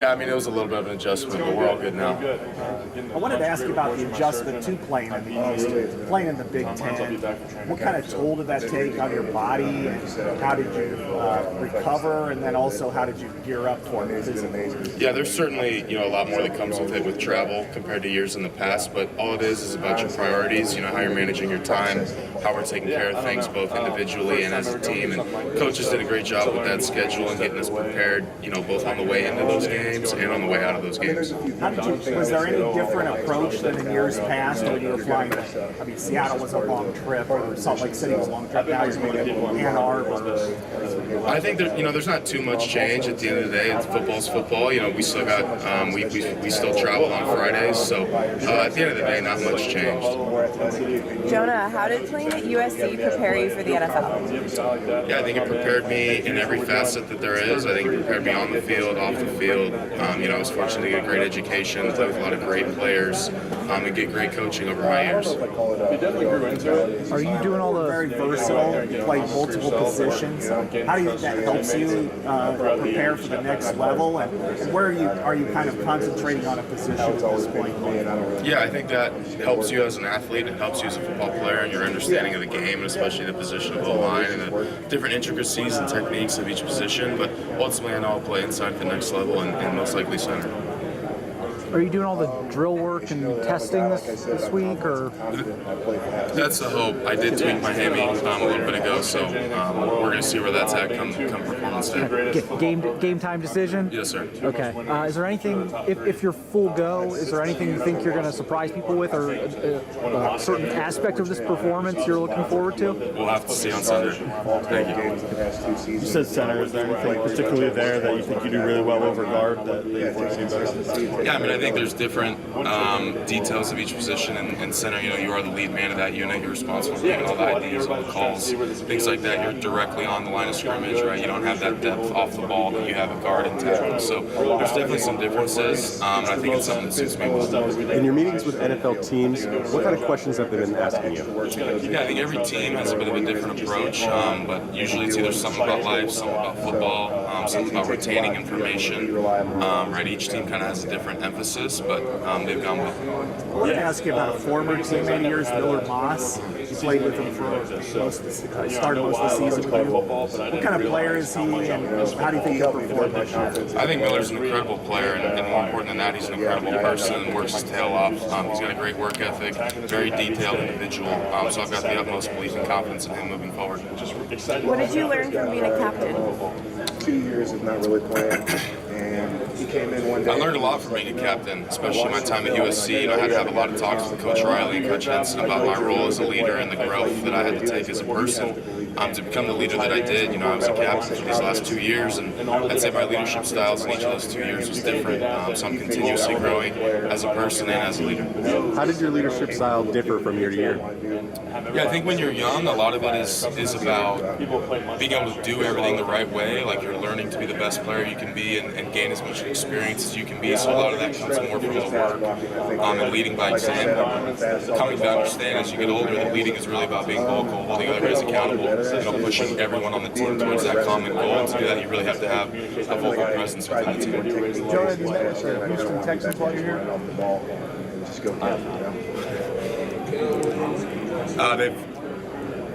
Yeah, I mean, it was a little bit of an adjustment, but we're all good now. I wanted to ask you about the adjustment to playing in the East, playing in the Big Ten. What kind of toll did that take on your body, and how did you recover, and then also how did you gear up for it? Yeah, there's certainly a lot more that comes with it with travel compared to years in the past, but all it is about your priorities, how you're managing your time, how we're taking care of things both individually and as a team. And coaches did a great job with that schedule and getting us prepared, both on the way into those games and on the way out of those games. Was there any different approach than in years past when you were flying? I mean, Seattle was a long trip, or Salt Lake City was a long trip. Now you're going to Ann Arbor. I think there's not too much change at the end of the day. Football's football. We still got we still travel on Fridays, so at the end of the day, not much changed. Jonah, how did playing at USC prepare you for the NFL? Yeah, I think it prepared me in every facet that there is. I think it prepared me on the field, off the field. I was fortunate to get a great education, play with a lot of great players, and get great coaching over my years. Are you doing all the very versatile, you play multiple positions? How do you think that helps you prepare for the next level? And where are you kind of concentrating on a position at this point? Yeah, I think that helps you as an athlete. It helps you as a football player and your understanding of the game, and especially the position of the line and the different intricacies and techniques of each position. But ultimately, I know I'll play inside at the next level and most likely center. Are you doing all the drill work and testing this week, or? That's the hope. I did tweak my hammy a little bit ago, so we're going to see where that's at come performance day. Game time decision? Yes, sir. Okay. Is there anything, if you're full go, is there anything you think you're going to surprise people with, or a certain aspect of this performance you're looking forward to? We'll have to see on Sunday. Thank you. You said center. Is there anything particularly there that you think you do really well over guard that you think you do better? Yeah, I mean, I think there's different details of each position. In center, you are the lead man of that unit. You're responsible for making all the IDs, all the calls, things like that. You're directly on the line of scrimmage, right? You don't have that depth off the ball that you have a guard and tackle. So there's definitely some differences, and I think it's something that suits me well. In your meetings with NFL teams, what kind of questions have they been asking you? Yeah, I think every team has a bit of a different approach, but usually it's either something about life, something about football, something about retaining information. Right, each team kind of has a different emphasis, but they've gone well. I want to ask you about a former teammate of yours, Miller Moss. You played with him for started most of the season with you. What kind of player is he, and how do you think he'll perform this year? I think Miller's an incredible player, and more important than that, he's an incredible person and works his tail off. He's got a great work ethic, very detailed individual, so I've got the utmost belief and confidence in him moving forward. What did you learn from being a captain? 2 years of not really playing, and he came in one day. I learned a lot from being a captain, especially my time at USC. I had to have a lot of talks with Coach Riley and Coach Henson about my role as a leader and the growth that I had to take as a person. To become the leader that I did, I was a captain for these last 2 years, and I'd say my leadership styles in each of those 2 years was different. So I'm continuously growing as a person and as a leader. How did your leadership style differ from year to year? Yeah, I think when you're young, a lot of it is about being able to do everything the right way. Like you're learning to be the best player you can be and gain as much experience as you can be. So a lot of that comes more from the work and leading by example. Coming to understand as you get older that leading is really about being vocal, holding other guys accountable, pushing everyone on the team towards that common goal. To do that, you really have to have a vocal presence within the team. Jonah, have you met the Houston Texans while you're here? Just go get it,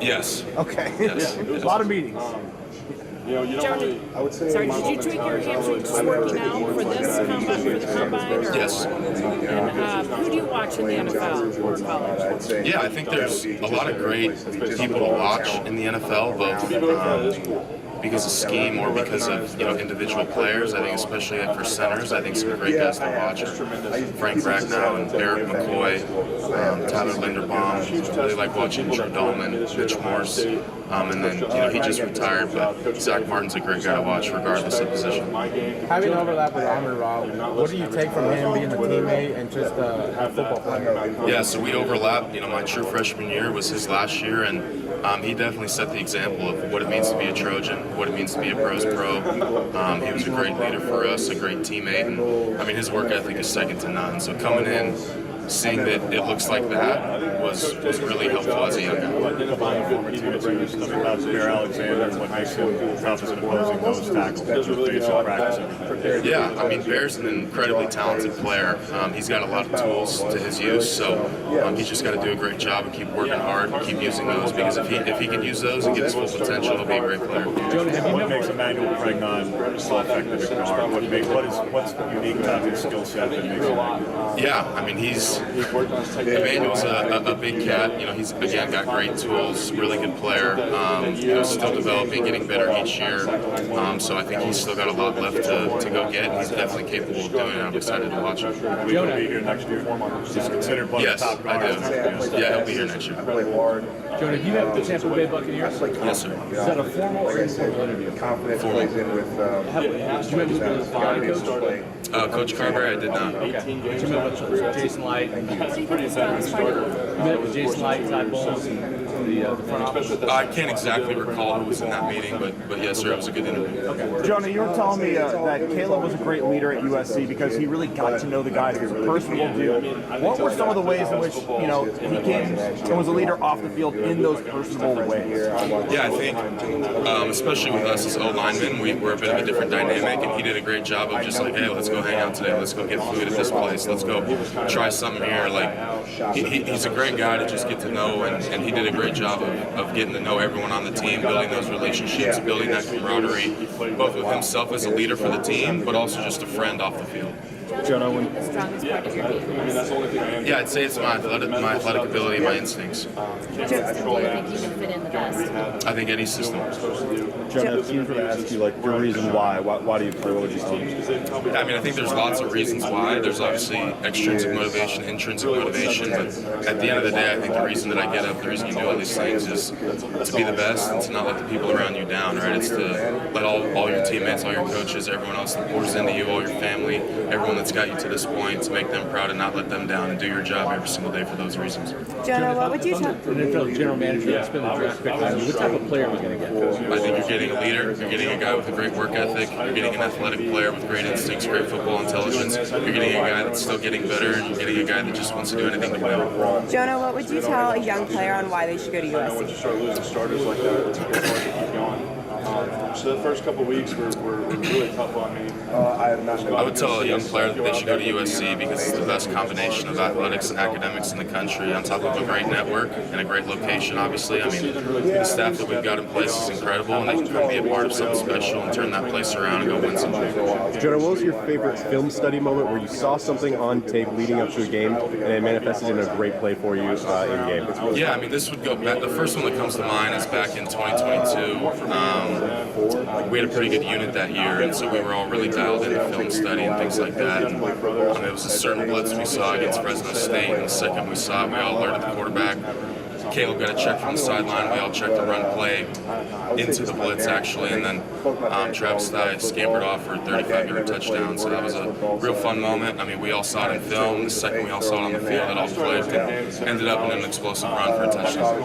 Yes. Okay. Yes. A lot of meetings. Jonah, I would say sorry, did you tweak your hamstring just working out for this combine, for the combine? Or, Yes. And who do you watch in the NFL or college? Yeah, I think there's a lot of great people to watch in the NFL, both because of scheme or because of individual players. I think especially for centers, I think some great guys to watch. Frank Ragnow and Eric McCoy, Tyler Linderbaum. Really like watching Joe Dolman, Mitch Morse, and then he just retired, but Zach Martin's a great guy to watch regardless of position. Having overlap with Amir Rob, what do you take from him being a teammate and just a football player? Yeah, so we overlapped. My true freshman year was his last year, and he definitely set the example of what it means to be a Trojan, what it means to be a pros pro. He was a great leader for us, a great teammate, and his work ethic is second to none. So coming in, seeing that it looks like that was really helpful as a young guy. Combined former teammates, something about Bear Alexander and what makes him tough as an opposing nose tackle. Basic practice. Yeah, I mean, Bear's an incredibly talented player. He's got a lot of tools to his use, so he's just got to do a great job and keep working hard and keep using those, because if he can use those and get his full potential, he'll be a great player. What makes Emmanuel Pregnon so effective at guard? What's unique about his skill set that makes him? Yeah, I mean, Emmanuel's a big cat. You know, he's again got great tools, really good player. You know, still developing, getting better each year. So I think he's still got a lot left to go get, and he's definitely capable of doing it. I'm excited to watch him. Will he be here next year? He's considered one of the top guards. Yes, I do. Yeah, he'll be here next year. Jonah, do you have the Tampa Bay Buccaneers? Yes, sir. Is that a formal or informal interview? Confidence plays in with. Did you meet with the line coach? Coach Carver, I did not. Did you meet with Jason Light? You met with Jason Light, Ty Bowles, and the front office? I can't exactly recall who was in that meeting, but yes, sir, it was a good interview. Jonah, you were telling me that Caleb was a great leader at USC because he really got to know the guys. He was a personable dude. What were some of the ways in which, you know, he came and was a leader off the field in those personable ways? Yeah, I think, especially with us as O-linemen, we're a bit of a different dynamic, and he did a great job of just like, hey, let's go hang out today, let's go get food at this place, let's go try something here. Like, he's a great guy to just get to know, and he did a great job of getting to know everyone on the team, building those relationships, building that camaraderie, both with himself as a leader for the team, but also just a friend off the field. Jonah, The strongest part of your game. Yeah, I'd say it's my athletic ability, my instincts. Which system do you think you can fit in the best? I think any system. Jonah, if you were to ask you like your reason why do you play? What would you say? I mean, I think there's lots of reasons why. There's obviously extrinsic motivation, intrinsic motivation, but at the end of the day, I think the reason that I get up, the reason you do all these things is to be the best and to not let the people around you down, right? It's to let all your teammates, all your coaches, everyone else that pours into you, all your family, everyone that's got you to this point, to make them proud and not let them down, and do your job every single day for those reasons. Jonah, what would you tell? An NFL general manager that's been the draft pick. What type of player are we going to get? I think you're getting a leader, you're getting a guy with a great work ethic, you're getting an athletic player with great instincts, great football intelligence, you're getting a guy that's still getting better, and you're getting a guy that just wants to do anything to win. Jonah, what would you tell a young player on why they should go to USC? Start losing starters like that, it's hard to keep going. So the first couple of weeks were really tough on me. I would tell a young player that they should go to USC because it's the best combination of athletics and academics in the country, on top of a great network and a great location, obviously. I mean, the staff that we've got in place is incredible, and they can come be a part of something special and turn that place around and go win something. Jonah, what was your favorite film study moment where you saw something on tape leading up to a game and it manifested in a great play for you in game? Yeah, I mean, this would go back. The first one that comes to mind is back in 2022. We had a pretty good unit that year, and so we were all really dialed into film study and things like that. And it was a certain blitz we saw against Fresno State, and the second we saw it, we all alerted the quarterback. Caleb got a check from the sideline. We all checked the run play into the blitz, actually, and then Travis Tye scampered off for a 35-yard touchdown. So that was a real fun moment. I mean, we all saw it in film. The second we all saw it on the field, it all clicked and ended up in an explosive run for a touchdown.